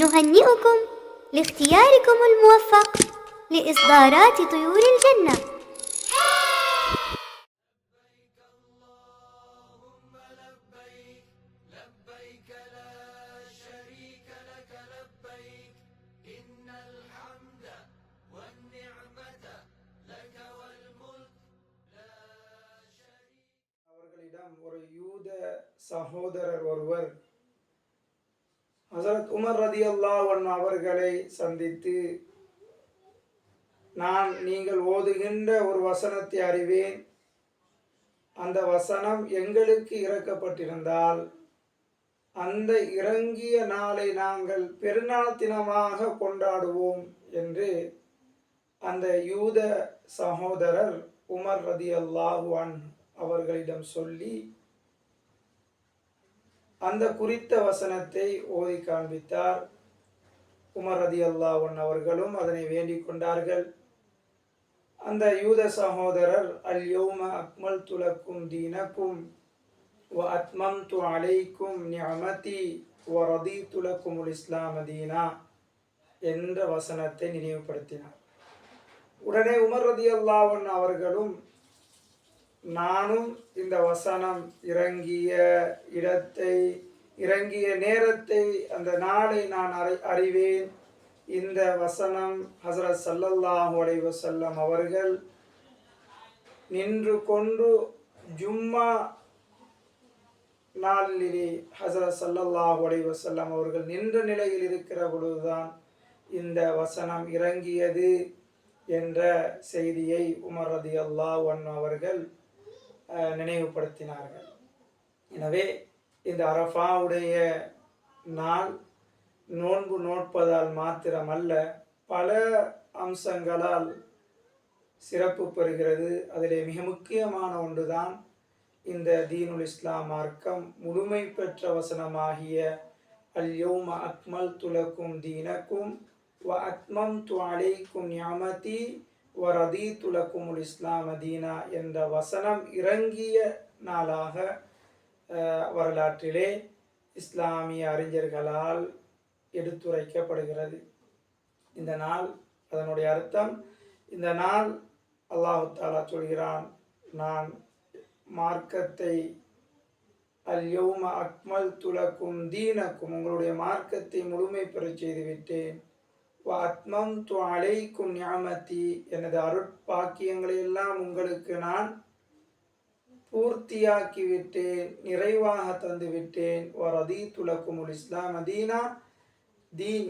نهنئكم لاختياركم الموفق لإصدارات طيور الجنة. اللهم لبيك لبيك لا شريك لك لبيك إن الحمد والنعمة لك والملك لا شريك. அவர்களிடம் ஒரு யூத சகோதரர் ஒருவர் ஹஸரத் உமர் ரலியல்லாஹு அன்ஹு அவர்களை சந்தித்து, நீங்கள் ஓதுகின்ற ஒரு வசனத்தை அறிவேன், அந்த வசனம் எங்களுக்கு இறக்கப்பட்டிருந்தால் அந்த இறங்கிய நாளை நாங்கள் பெருநாள் தினமாக கொண்டாடுவோம் என்று அந்த யூத சகோதரர் உமர் ரலியல்லாஹு அன்ஹு அவர்களிடம் சொல்லி அந்த குறித்த வசனத்தை ஓதி காண்பித்தார். உமர் ரலியல்லாஹு அன்ஹு அவர்களும் அதனை வேண்டிக் கொண்டார்கள். அந்த யூத சகோதரர் அல் யௌம அக்மல்து லக்கும் தீனக்கும் வ அத்மம்து அலைக்கும் நிஅமதி வ ரதீது லக்குமுல் இஸ்லாம தீனா என்ற வசனத்தை நினைவுபடுத்தினார். உடனே உமர் ரலியல்லாஹு அன்ஹு அவர்களும், நானும் இந்த வசனம் இறங்கிய இடத்தை, இறங்கிய நேரத்தை, அந்த நாளை நான் அறிவேன். இந்த வசனம் ஹஸரத் ஸல்லல்லாஹு அலைஹி வஸல்லம் அவர்கள் நின்று கொண்டு ஜும்மா நாளிலே ஹஸரத் ஸல்லல்லாஹு அலைஹி வஸல்லம் அவர்கள் நின்ற நிலையில் இருக்கிற பொழுதுதான் இந்த வசனம் இறங்கியது என்ற செய்தியை உமர் ரலியல்லாஹு அன்ஹு அவர்கள் நினைவுபடுத்தினார்கள். எனவே இந்த அரஃபாவுடைய நாள் நோன்பு நோட்பதால் மாத்திரமல்ல, பல அம்சங்களால் சிறப்பு பெறுகிறது. அதிலே மிக முக்கியமான ஒன்றுதான் இந்த தீனுல் இஸ்லாம் மார்க்கம் முழுமை பெற்ற வசனமாகிய அல் யௌம அக்மல்து லக்கும் தீனக்கும் வ அத்மம்து அலைக்கும் நிஅமதி வ ரதீது லக்குமுல் இஸ்லாம தீனா என்ற வசனம் இறங்கிய நாளாக வரலாற்றிலே இஸ்லாமிய அறிஞர்களால் எடுத்துரைக்கப்படுகிறது. இந்த நாள், அதனுடைய அர்த்தம், இந்த நாள் அல்லாஹு தஆலா சொல்கிறான், நான் மார்க்கத்தை அல் யௌம அக்மல்து லக்கும் தீனக்கும், உங்களுடைய மார்க்கத்தை முழுமை பெறச் செய்து விட்டேன். வ அத்மம்து அலைக்கும் நிஅமதி, எனது அருட்பாக்கியங்களை எல்லாம் உங்களுக்கு நான் பூர்த்தியாக்கி விட்டேன், நிறைவாக தந்து விட்டேன். வ ரதீது லக்குமுல் இஸ்லாம தீனா, தீன்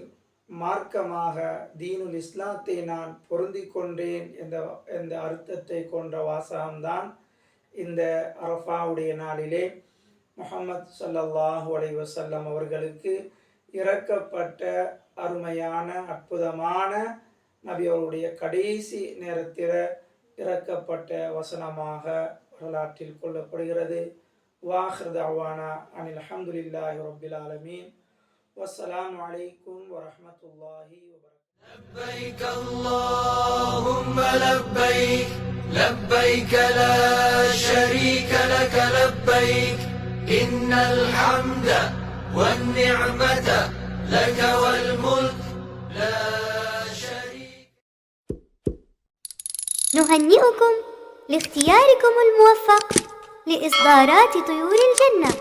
மார்க்கமாக தீனுல் இஸ்லாத்தை நான் பொருந்தி கொண்டேன் என்ற அர்த்தத்தை கொண்ட வாசகம்தான் இந்த அரஃபாவுடைய நாளிலே முஹம்மது ஸல்லல்லாஹு அலைஹி வஸல்லம் அவர்களுக்கு இறக்கப்பட்ட அருமையான அற்புதமான நபி அவருடைய கடைசி நேரத்தில் இறக்கப்பட்ட வசனமாக வரலாற்றில் கொள்ளப்படுகிறது. வாஹிர் தஅவானா அனில் ஹம்துலில்லாஹி ரப்பில் ஆலமீன். வஸ்ஸலாமு அலைக்கும் வரஹ்மத்துல்லாஹி வபரகாத்துஹு. لبيك اللهم لبيك لبيك لا شريك لك لبيك إن الحمد والنعمة لك والملك لا شريك. نهنئكم لاختياركم الموفق لإصدارات طيور الجنة.